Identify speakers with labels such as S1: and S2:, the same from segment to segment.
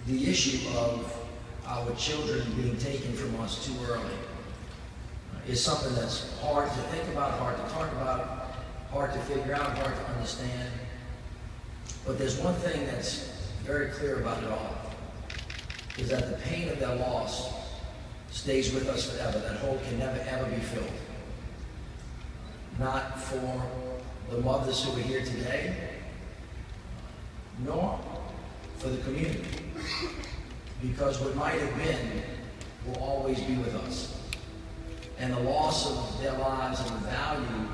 S1: the issue of our children being taken from us too early is something that's hard to think about, hard to talk about, hard to figure out, hard to understand. But there's one thing that's very clear about it all, is that the pain of their loss stays with us forever. That hole can never, ever be filled. Not for the mothers who are here today, nor for the community. Because what might have been will always be with us. And the loss of their lives and the value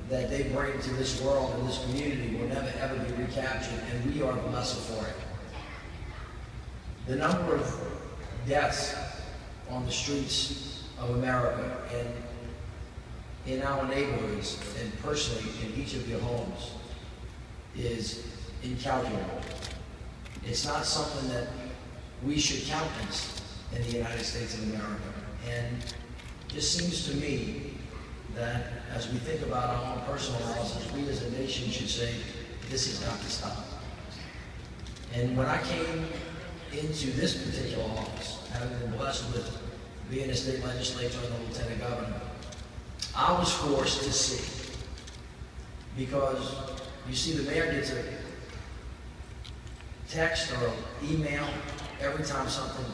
S1: that they bring to this world and this community will never ever be recaptured, and we are the lesser for it. The number of deaths on the streets of America and in our neighborhoods and personally in each of your homes is incalculable. It's not something that we should countenance in the United States of America. And it just seems to me that as we think about our own personal losses, we as a nation should say, this has got to stop. And when I came into this particular office, having been blessed with being a state legislator and a lieutenant governor, I was forced to see. Because, you see, the mayor gets a text or email every time something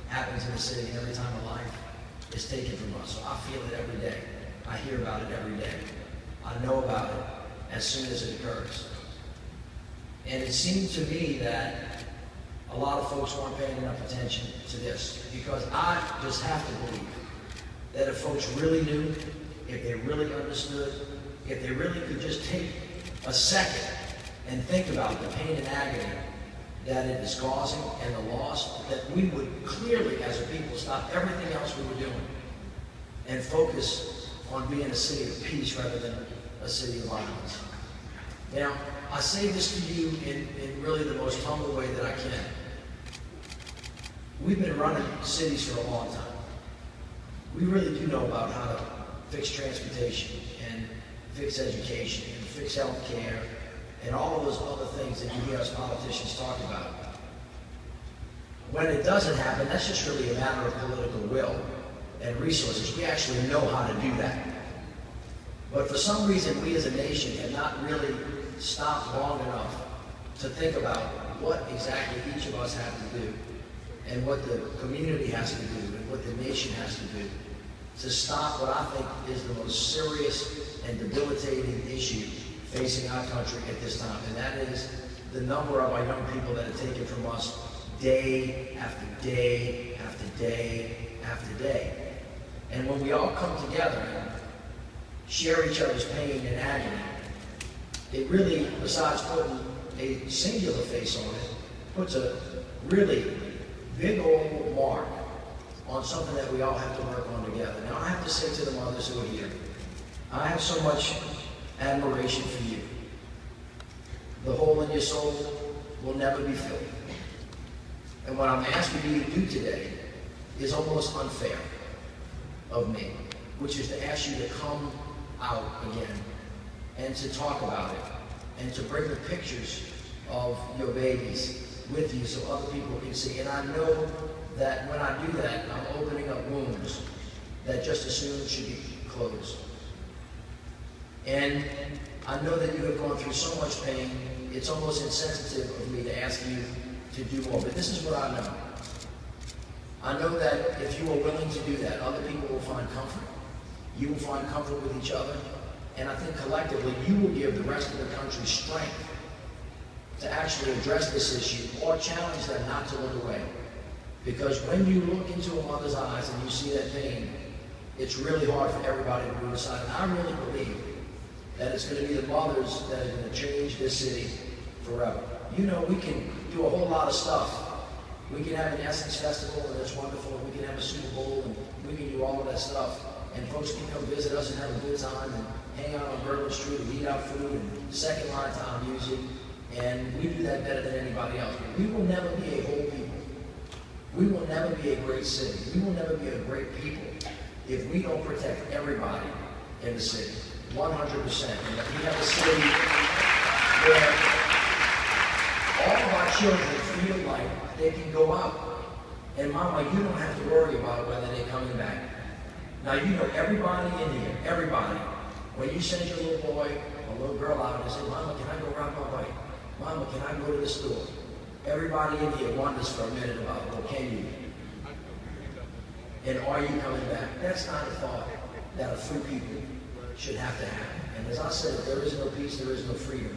S1: happens in the city, and every time a life is taken from us. So I feel it every day. I hear about it every day. I know about it as soon as it occurs. And it seemed to me that a lot of folks weren't paying enough attention to this, because I just have to believe that if folks really knew, if they really understood, if they really could just take a second and think about the pain and agony that it is causing and the loss, that we would clearly, as a people, stop everything else we were doing and focus on being a city of peace rather than a city of violence. Now, I say this to you in really the most humble way that I can. We've been running cities for a long time. We really do know about how to fix transportation and fix education and fix health care and all of those other things that you hear us politicians talk about. When it doesn't happen, that's just really a matter of political will and resources. We actually know how to do that. But for some reason, we as a nation have not really stopped long enough to think about what exactly each of us have to do and what the community has to do and what the nation has to do to stop what I think is the most serious and debilitating issue facing our country at this time, and that is the number of our young people that are taken from us day after day after day after day. And when we all come together and share each other's pain and agony, it really, besides putting a singular face on it, puts a really big old mark on something that we all have to work on together. Now, I have to say to the mothers who are here, I have so much admiration for you. The hole in your soul will never be filled. And what I'm asking you to do today is almost unfair of me, which is to ask you to come out again and to talk about it and to bring the pictures of your babies with you so other people can see. And I know that when I do that, I'm opening up wounds that just as soon should be closed. And I know that you have gone through so much pain, it's almost insensitive of me to ask you to do more. But this is what I know. I know that if you are willing to do that, other people will find comfort. You will find comfort with each other. And I think collectively, you will give the rest of the country strength to actually address this issue or challenge them not to look away. Because when you look into a mother's eyes and you see that pain, it's really hard for everybody to move aside. And I really believe that it's going to be the mothers that are going to change this city forever. You know, we can do a whole lot of stuff. We can have an Essence Festival, and it's wonderful. We can have a Super Bowl, and we can do all of that stuff. And folks can come visit us and have a good time and hang out on Bourbon Street and eat our food and second line to our music. And we do that better than anybody else. But we will never be a whole people. We will never be a great city. We will never be a great people if we don't protect everybody in the city, 100%. And if we have a city where all of our children feel like they can go out. And Mama, you don't have to worry about whether they're coming back. Now, you know everybody in here, everybody, when you send your little boy or little girl out and say, Mama, can I go ride my bike? Mama, can I go to the store? Everybody in here wonders for a minute about, well, can you? And are you coming back? That's not a thought that a free people should have to have. And as I said, if there is no peace, there is no freedom.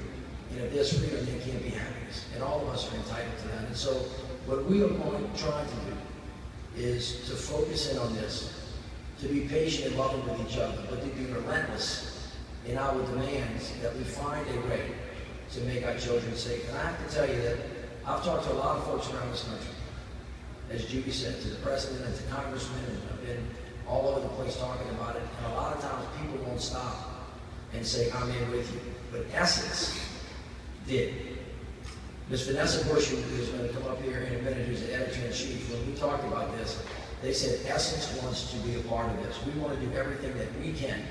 S1: And if there's freedom, there can't be happiness. And all of us are entitled to that. And so what we are trying to do is to focus in on this, to be patient and loving with each other, but to be relentless in our demands that we find a way to make our children safe. And I have to tell you that I've talked to a lot of folks around this country, as Judy said, to the president and to congressmen, and I've been all over the place talking about it. And a lot of times people won't stop and say, I'm in with you. But Essence did. Ms. Vanessa Bush, who is going to come up here in a minute, who's the editor-in-chief, when we talked about this, they said Essence wants to be a part of this. We want to do everything that we can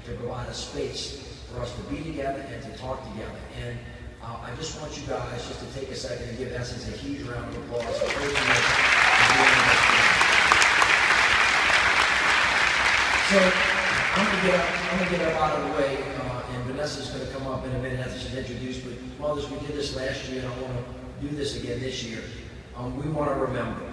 S1: to provide a space for us to be together and to talk together. And I just want you guys just to take a second and give Essence a huge round of applause for everything that they're doing. So I'm gonna get up out of the way, and Vanessa's going to come up in a minute after she's introduced. But mothers, we did this last year, and I want to do this again this year. We want to remember.